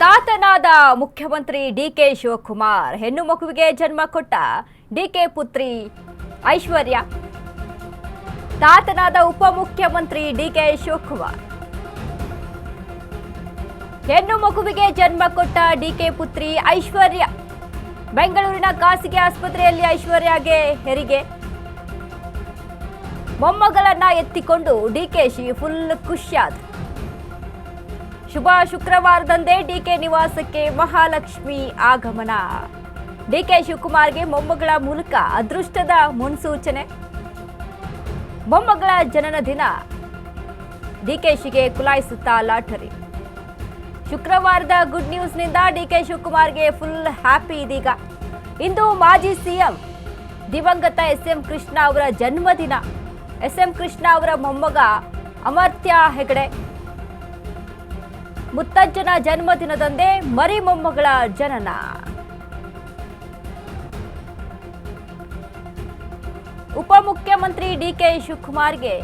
ತಾತನಾದ ಮುಖ್ಯಮಂತ್ರಿ ಡಿಕೆ ಶಿವಕುಮಾರ್ ಹೆಣ್ಣು ಮಗುವಿಗೆ ಜನ್ಮ ಕೊಟ್ಟ ಡಿಕೆ ಪುತ್ರಿ ಐಶ್ವರ್ಯ. ತಾತನಾದ ಉಪಮುಖ್ಯಮಂತ್ರಿ ಡಿಕೆ ಶಿವಕುಮಾರ್ ಹೆಣ್ಣು ಮಗುವಿಗೆ ಜನ್ಮ ಕೊಟ್ಟ ಡಿಕೆ ಪುತ್ರಿ ಐಶ್ವರ್ಯ. ಬೆಂಗಳೂರಿನ ಖಾಸಗಿ ಆಸ್ಪತ್ರೆಯಲ್ಲಿ ಐಶ್ವರ್ಯಗೆ ಹೆರಿಗೆ. ಮೊಮ್ಮಗಳನ್ನ ಎತ್ತಿಕೊಂಡು ಡಿಕೆಶಿ ಫುಲ್ ಖುಷಿಯಾದ. ಶುಭ ಶುಕ್ರವಾರದಂದೇ ಡಿಕೆ ನಿವಾಸಕ್ಕೆ ಮಹಾಲಕ್ಷ್ಮಿ ಆಗಮನ. ಡಿಕೆ ಶಿವಕುಮಾರ್ಗೆ ಮೊಮ್ಮಗಳ ಮೂಲಕ ಅದೃಷ್ಟದ ಮುನ್ಸೂಚನೆ. ಮೊಮ್ಮಗಳ ಜನನ ದಿನ ಡಿಕೆಶಿಗೆ ಕುಲಾಯಿಸುತ್ತಾ ಲಾಟರಿ. ಶುಕ್ರವಾರದ ಗುಡ್ ನ್ಯೂಸ್ನಿಂದ ಡಿಕೆ ಶಿವಕುಮಾರ್ಗೆ ಫುಲ್ ಹ್ಯಾಪಿ ಇದೀಗ. ಇಂದು ಮಾಜಿ ಸಿಎಂ ದಿವಂಗತ ಎಸ್ಎಂ ಕೃಷ್ಣ ಅವರ ಜನ್ಮದಿನ. ಎಸ್ಎಂ ಕೃಷ್ಣ ಅವರ ಮೊಮ್ಮಗ ಅಮರ್ತ್ಯ ಹೆಗಡೆ ಮುತ್ತಜ್ಜನ ಜನ್ಮದಿನದಂದೇ ಮರಿ ಮೊಮ್ಮಗಳ ಜನನ. ಉಪಮುಖ್ಯಮಂತ್ರಿ ಡಿಕೆ ಶಿವಕುಮಾರ್ಗೆ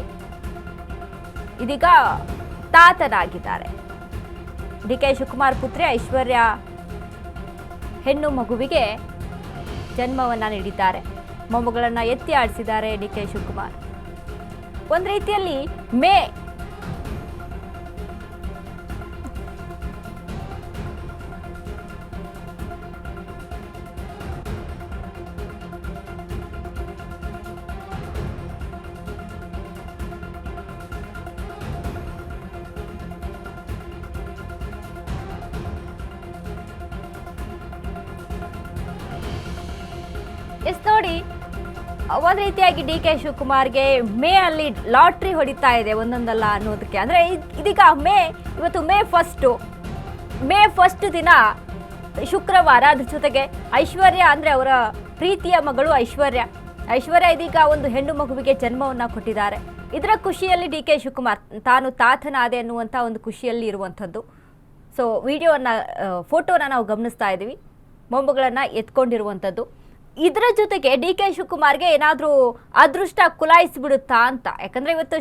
ಇದೀಗ ತಾತನಾಗಿದ್ದಾರೆ. ಡಿಕೆ ಶಿವಕುಮಾರ್ ಪುತ್ರಿ ಐಶ್ವರ್ಯ ಹೆಣ್ಣು ಮಗುವಿಗೆ ಜನ್ಮವನ್ನ ನೀಡಿದ್ದಾರೆ. ಮೊಮ್ಮಗಳನ್ನ ಎತ್ತಿ ಆಡಿಸಿದ್ದಾರೆ ಡಿಕೆ ಶಿವಕುಮಾರ್. ಒಂದು ರೀತಿಯಲ್ಲಿ ಮೇ ನೋಡಿ ಒಂದು ರೀತಿಯಾಗಿ ಡಿಕೆ ಶಿವಕುಮಾರ್ಗೆ ಮೇ ಅಲ್ಲಿ ಲಾಟ್ರಿ ಹೊಡಿತಾ ಇದೆ ಒಂದೊಂದಲ್ಲ ಅನ್ನೋದಕ್ಕೆ. ಅಂದರೆ ಇದೀಗ ಇವತ್ತು ಮೇ ಫಸ್ಟ್ ದಿನ ಶುಕ್ರವಾರ. ಅದ್ರ ಜೊತೆಗೆ ಐಶ್ವರ್ಯ ಅಂದರೆ ಅವರ ಪ್ರೀತಿಯ ಮಗಳು ಐಶ್ವರ್ಯ ಇದೀಗ ಒಂದು ಹೆಣ್ಣು ಮಗುವಿಗೆ ಜನ್ಮವನ್ನು ಕೊಟ್ಟಿದ್ದಾರೆ. ಇದರ ಖುಷಿಯಲ್ಲಿ ಡಿಕೆ ಶಿವಕುಮಾರ್ ತಾನು ತಾತನಾದೆ ಅನ್ನುವಂಥ ಒಂದು ಖುಷಿಯಲ್ಲಿ ಇರುವಂಥದ್ದು. ಸೊ ಫೋಟೋನ ನಾವು ಗಮನಿಸ್ತಾ ಇದ್ದೀವಿ, ಮೊಮ್ಮಗಳನ್ನು ಎತ್ಕೊಂಡಿರುವಂಥದ್ದು. ಇದರ ಜೊತೆಗೆ ಡಿಕೆ ಶಿವಕುಮಾರ್ಗೆ ಏನಾದರೂ ಅದೃಷ್ಟ ಕುಲಾಯಿಸಿಬಿಡುತ್ತಾ ಅಂತ. ಯಾಕಂದರೆ ಇವತ್ತು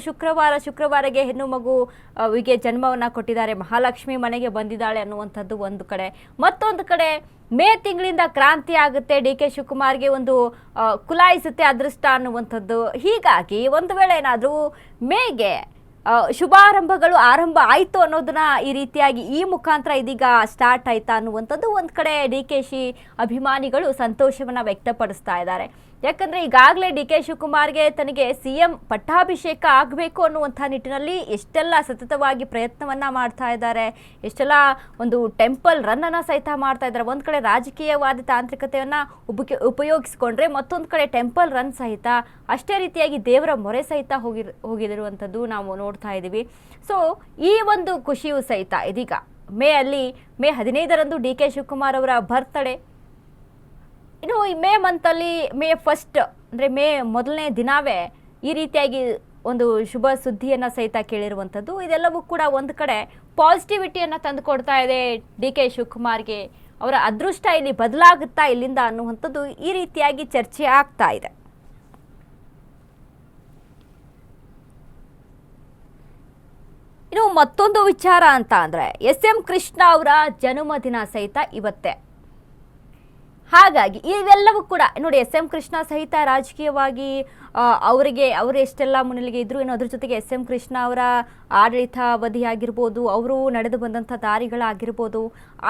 ಶುಕ್ರವಾರಗೆ ಹೆಣ್ಣು ಮಗುವಿಗೆ ಜನ್ಮವನ್ನು ಕೊಟ್ಟಿದ್ದಾರೆ. ಮಹಾಲಕ್ಷ್ಮಿ ಮನೆಗೆ ಬಂದಿದ್ದಾಳೆ ಅನ್ನುವಂಥದ್ದು ಒಂದು ಕಡೆ. ಮತ್ತೊಂದು ಕಡೆ ಮೇ ತಿಂಗಳಿಂದ ಕ್ರಾಂತಿ ಆಗುತ್ತೆ, ಡಿಕೆ ಶಿವಕುಮಾರ್ಗೆ ಒಂದು ಕುಲಾಯಿಸುತ್ತೆ ಅದೃಷ್ಟ ಅನ್ನುವಂಥದ್ದು. ಹೀಗಾಗಿ ಒಂದು ವೇಳೆ ಏನಾದರೂ ಮೇಗೆ ಶುಭಾರಂಭಗಳು ಆರಂಭ ಆಯಿತು ಅನ್ನೋದನ್ನ ಈ ರೀತಿಯಾಗಿ ಈ ಮುಖಾಂತರ ಇದೀಗ ಸ್ಟಾರ್ಟ್ ಆಯ್ತಾ ಅನ್ನುವಂಥದ್ದು ಒಂದು ಕಡೆ ಡಿಕೆಶಿ ಅಭಿಮಾನಿಗಳು ಸಂತೋಷವನ್ನು ವ್ಯಕ್ತಪಡಿಸ್ತಾ ಇದ್ದಾರೆ. ಯಾಕಂದರೆ ಈಗಾಗಲೇ ಡಿಕೆ ಶಿವಕುಮಾರ್ಗೆ ತನಗೆ ಸಿಎಂ ಪಟ್ಟಾಭಿಷೇಕ ಆಗಬೇಕು ಅನ್ನುವಂಥ ನಿಟ್ಟಿನಲ್ಲಿ ಎಷ್ಟೆಲ್ಲ ಸತತವಾಗಿ ಪ್ರಯತ್ನವನ್ನು ಮಾಡ್ತಾ ಇದ್ದಾರೆ, ಎಷ್ಟೆಲ್ಲ ಒಂದು ಟೆಂಪಲ್ ರನ್ನನ್ನು ಸಹಿತ ಮಾಡ್ತಾ ಇದ್ದಾರೆ. ಒಂದು ಕಡೆ ರಾಜಕೀಯವಾದ ತಾಂತ್ರಿಕತೆಯನ್ನು ಉಪಯೋಗಿಸಿಕೊಂಡ್ರೆ ಮತ್ತೊಂದು ಕಡೆ ಟೆಂಪಲ್ ರನ್ ಸಹಿತ, ಅಷ್ಟೇ ರೀತಿಯಾಗಿ ದೇವರ ಮೊರೆ ಸಹಿತ ಹೋಗಿರುವಂಥದ್ದು ನಾವು ನೋಡ್ತಾ ಇದ್ದೀವಿ. ಸೊ ಈ ಒಂದು ಖುಷಿಯೂ ಸಹಿತ ಇದೀಗ ಮೇ 15ರಂದು ಡಿಕೆ ಶಿವಕುಮಾರ್ ಅವರ ಬರ್ತ್ಡೇ. ಇನ್ನು ಈ ಮೇ ಮಂತಲ್ಲಿ ಮೇ ಫಸ್ಟ್ ಅಂದರೆ ಮೇ ಮೊದಲನೇ ದಿನವೇ ಈ ರೀತಿಯಾಗಿ ಒಂದು ಶುಭ ಸುದ್ದಿಯನ್ನು ಸಹಿತ ಕೇಳಿರುವಂಥದ್ದು. ಇದೆಲ್ಲವೂ ಕೂಡ ಒಂದು ಕಡೆ ಪಾಸಿಟಿವಿಟಿಯನ್ನು ತಂದುಕೊಡ್ತಾ ಇದೆ ಡಿಕೆ ಶಿವಕುಮಾರ್ಗೆ. ಅವರ ಅದೃಷ್ಟ ಇಲ್ಲಿ ಬದಲಾಗುತ್ತಾ ಇಲ್ಲಿಂದ ಅನ್ನುವಂಥದ್ದು ಈ ರೀತಿಯಾಗಿ ಚರ್ಚೆ ಆಗ್ತಾ ಇದೆ. ಇನ್ನು ಮತ್ತೊಂದು ವಿಚಾರ ಅಂತ ಅಂದರೆ ಎಸ್ಎಂ ಕೃಷ್ಣ ಅವರ ಜನ್ಮದಿನ ಸಹಿತ ಇವತ್ತೇ. ಹಾಗಾಗಿ ಇವೆಲ್ಲವೂ ಕೂಡ ನೋಡಿ, ಎಸ್ಎಂ ಕೃಷ್ಣ ಸಹಿತ ರಾಜಕೀಯವಾಗಿ ಅವರು ಎಷ್ಟೆಲ್ಲ ಮುನ್ನೆಲೆಗೆ ಇದ್ರು. ಇನ್ನು ಅದ್ರ ಜೊತೆಗೆ ಎಸ್ಎಂ ಕೃಷ್ಣ ಅವರ ಆಡಳಿತಾವಧಿ ಆಗಿರ್ಬೋದು, ಅವರು ನಡೆದು ಬಂದಂಥ ದಾರಿಗಳಾಗಿರ್ಬೋದು,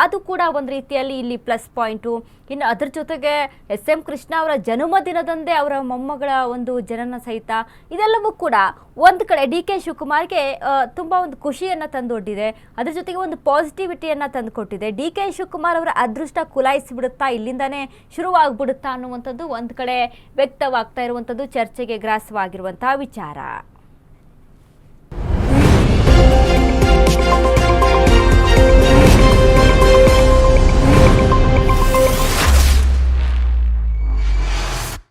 ಅದು ಕೂಡ ಒಂದು ರೀತಿಯಲ್ಲಿ ಇಲ್ಲಿ ಪ್ಲಸ್ ಪಾಯಿಂಟು. ಇನ್ನು ಅದ್ರ ಜೊತೆಗೆ ಎಸ್ಎಂ ಕೃಷ್ಣ ಅವರ ಜನ್ಮದಿನದಂದೇ ಅವರ ಮೊಮ್ಮಗಳ ಒಂದು ಜನನ ಸಹಿತ, ಇದೆಲ್ಲವೂ ಕೂಡ ಒಂದು ಕಡೆ ಡಿಕೆ ಶಿವಕುಮಾರ್ಗೆ ತುಂಬ ಒಂದು ಖುಷಿಯನ್ನು ತಂದೊಡ್ಡಿದೆ. ಅದ್ರ ಜೊತೆಗೆ ಒಂದು ಪಾಸಿಟಿವಿಟಿಯನ್ನು ತಂದುಕೊಟ್ಟಿದೆ. ಡಿಕೆ ಶಿವಕುಮಾರ್ ಅವರ ಅದೃಷ್ಟ ಕುಲಾಯಿಸಿಬಿಡುತ್ತಾ, ಇಲ್ಲಿಂದಾನೇ ಶುರುವಾಗ್ಬಿಡುತ್ತಾ ಅನ್ನುವಂಥದ್ದು ಒಂದು ಕಡೆ ವ್ಯಕ್ತವಾಗ್ತಾ ಇರುವಂಥದ್ದು, ಚರ್ಚೆಗೆ ಗ್ರಾಸವಾಗಿರುವಂತಹ ವಿಚಾರ.